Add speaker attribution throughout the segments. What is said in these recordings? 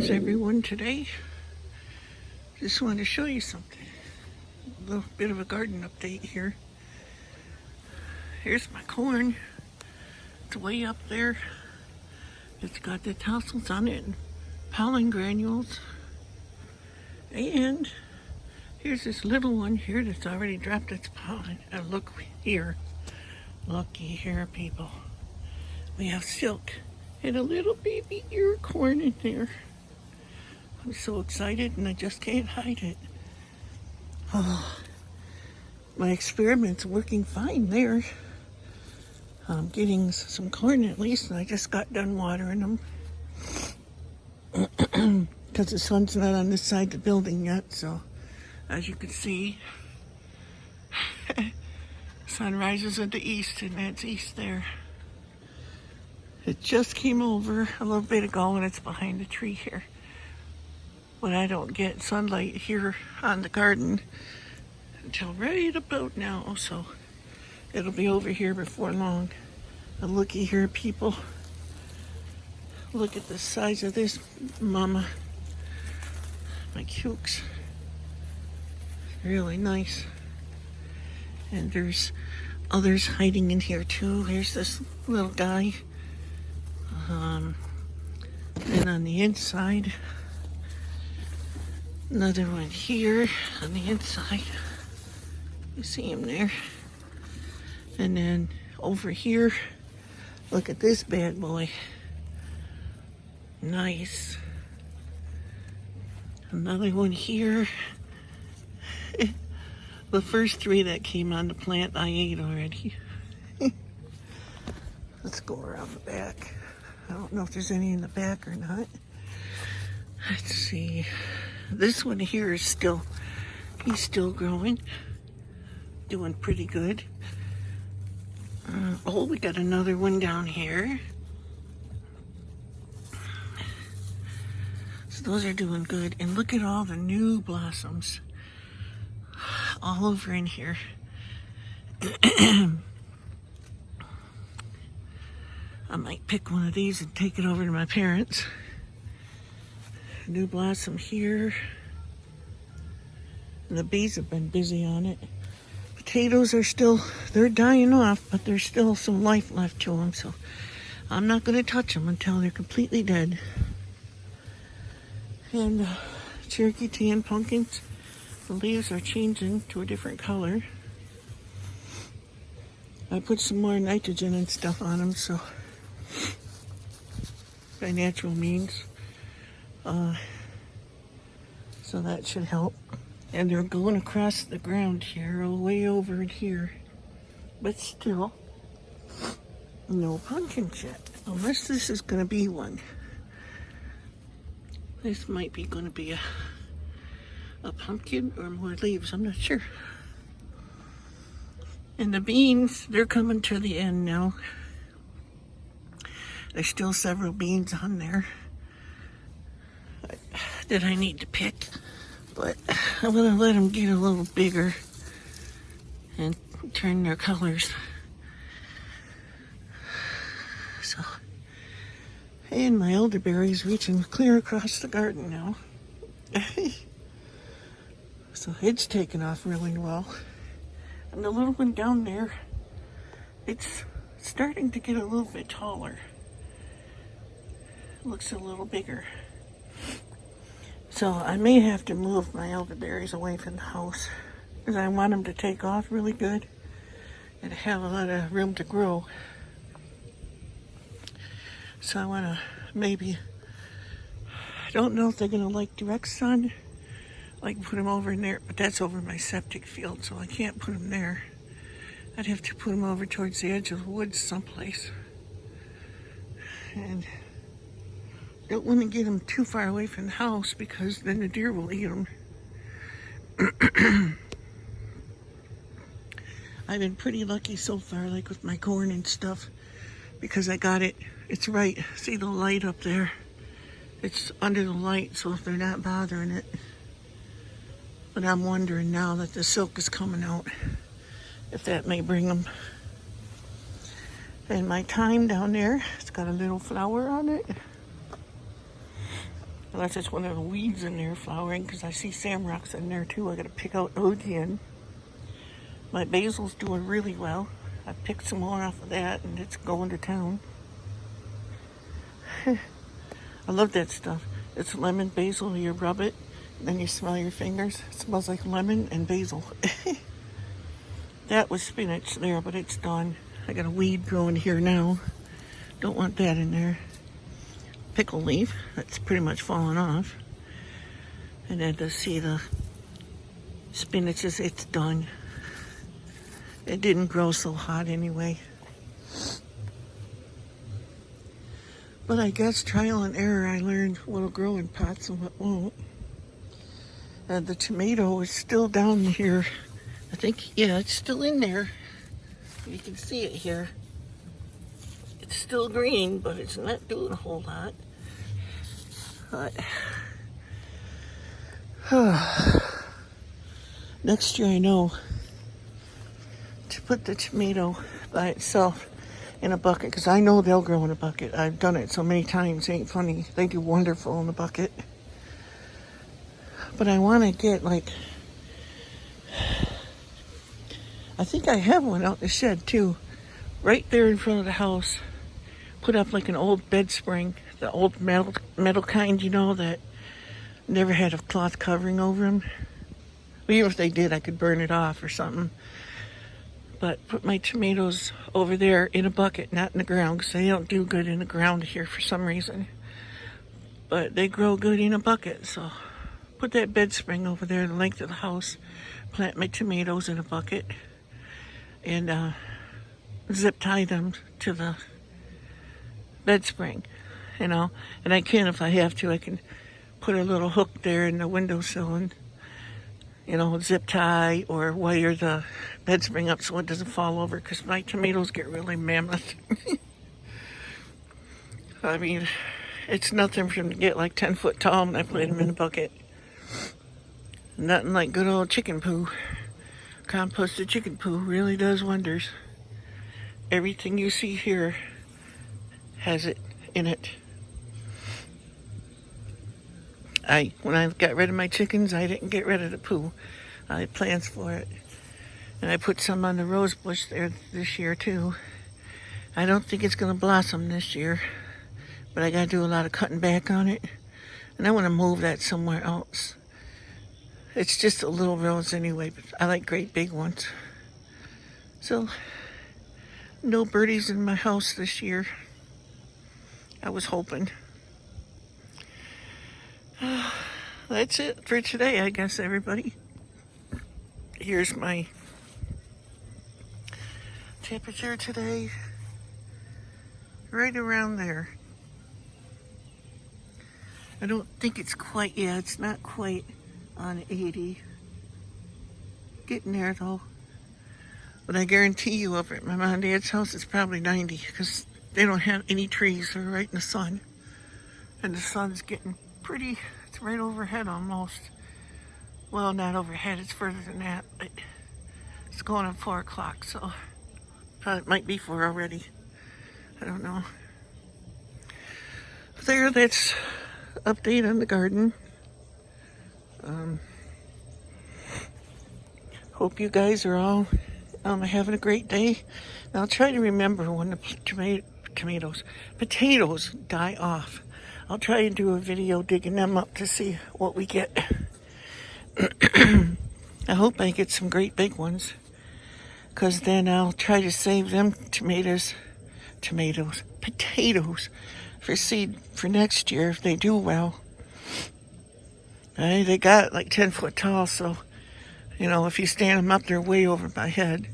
Speaker 1: How's everyone today? Just wanted to show you something. A little bit of a garden update here. Here's my corn. It's way up there. It's got the tassels on it and pollen granules. And here's this little one here that's already dropped its pollen. And look here. Looky here, people. We have silk and a little baby ear corn in there. I'm so excited and I just can't hide it. Oh, my experiment's working fine there. I'm getting some corn at least, and I just got done watering them. Because the sun's not on this side of the building yet, so as you can see, sun rises in the east, and that's east there. It just came over a little bit ago, and it's behind the tree here. But I don't get sunlight here on the garden until right about now, so it'll be over here before long. And looky here, people. Look at the size of this mama. My cukes. Really nice. And there's others hiding in here too. Here's this little guy. And on the inside, another one here on the inside. You see him there. And then over here, look at this bad boy. Nice. Another one here. The first three that came on the plant I ate already. Let's go around the back. I don't know if there's any in the back or not. Let's see. This one here is he's still growing. Doing pretty good. Oh, we got another one down here. So those are doing good. And look at all the new blossoms all over in here. I might pick one of these and take it over to my parents. New blossom here. And the bees have been busy on it. Potatoes are they're dying off, but there's still some life left to them, so I'm not going to touch them until they're completely dead. And Cherokee tan pumpkins, the leaves are changing to a different color. I put some more nitrogen and stuff on them, so by natural means. So that should help. And they're going across the ground here, way over in here. But still, no pumpkins yet. Unless this is going to be one. This might be going to be a pumpkin or more leaves. I'm not sure. And the beans, they're coming to the end now. There's still several beans on there that I need to pick. But I'm going to let them get a little bigger and turn their colors. So, and my elderberry's reaching clear across the garden now. So it's taken off really well. And the little one down there, it's starting to get a little bit taller. Looks a little bigger. So I may have to move my elderberries away from the house because I want them to take off really good and have a lot of room to grow. So I want to I don't know if they're going to like direct sun, like put them over in there, but that's over my septic field, so I can't put them there. I'd have to put them over towards the edge of the woods someplace. And don't want to get them too far away from the house because then the deer will eat them. I've been pretty lucky so far, like with my corn and stuff, because I got it. It's right. See the light up there? It's under the light, so if they're not bothering it. But I'm wondering now that the silk is coming out, if that may bring them. And my thyme down there, it's got a little flower on it. Unless it's one of the weeds in there flowering, because I see samrocks in there too. I gotta pick out those again. My basil's doing really well. I picked some more off of that and it's going to town. I love that stuff. It's lemon basil. You rub it, then you smell your fingers. It smells like lemon and basil. That was spinach there, but it's done. I got a weed growing here now. Don't want that in there. Pickle leaf, that's pretty much fallen off. And then to see the spinaches, it's done. It didn't grow so hot anyway. But I guess trial and error, I learned what'll grow in pots and what won't. And the tomato is still down here. I think, yeah, it's still in there. You can see it here. It's still green, but it's not doing a whole lot. But next year I know to put the tomato by itself in a bucket, because I know they'll grow in a bucket. I've done it so many times, it ain't funny. They do wonderful in a bucket. But I want to get like, I think I have one out in the shed too, right there in front of the house. Put up like an old bed spring, the old metal kind, you know, that never had a cloth covering over them. But even if they did, I could burn it off or something. But put my tomatoes over there in a bucket, not in the ground, because they don't do good in the ground here for some reason. But they grow good in a bucket, so put that bed spring over there the length of the house, plant my tomatoes in a bucket, and zip tie them to the bed spring, you know. And I can, if I have to, I can put a little hook there in the windowsill and, you know, zip tie or wire the bed spring up so it doesn't fall over, because my tomatoes get really mammoth. I mean, it's nothing for them to get like 10 foot tall when I put them in a bucket. Nothing like good old chicken poo. Composted chicken poo really does wonders. Everything you see here has it in it. When I got rid of my chickens, I didn't get rid of the poo. I had plans for it. And I put some on the rose bush there this year too. I don't think it's gonna blossom this year, but I gotta do a lot of cutting back on it. And I wanna move that somewhere else. It's just a little rose anyway, but I like great big ones. So, no birdies in my house this year. I was hoping. That's it for today, I guess, everybody. Here's my temperature today. Right around there. I don't think it's quite, yeah, it's not quite on 80. Getting there though. But I guarantee you up at my mom and dad's house it's probably 90, because they don't have any trees. They're right in the sun. And the sun's getting pretty, it's right overhead almost. Well, not overhead, it's further than that, but it's going on 4 o'clock, so probably might be 4 already. I don't know. There, that's update on the garden. Hope you guys are all having a great day. And I'll try to remember when the potatoes die off. I'll try and do a video digging them up to see what we get. I hope I get some great big ones, because then I'll try to save them potatoes for seed for next year if they do well. They got like 10 foot tall, so, you know, if you stand them up, they're way over my head.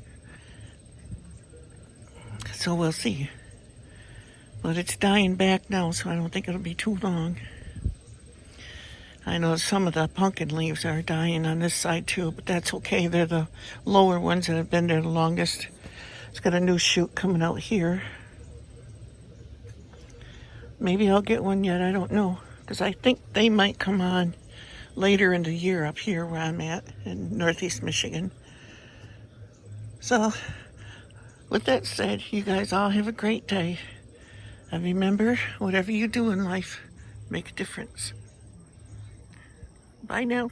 Speaker 1: So we'll see. But it's dying back now, so I don't think it'll be too long. I know some of the pumpkin leaves are dying on this side too, but that's okay. They're the lower ones that have been there the longest. It's got a new shoot coming out here. Maybe I'll get one yet, I don't know. Because I think they might come on later in the year up here where I'm at in Northeast Michigan. So, with that said, you guys all have a great day. And remember, whatever you do in life, make a difference. Bye now.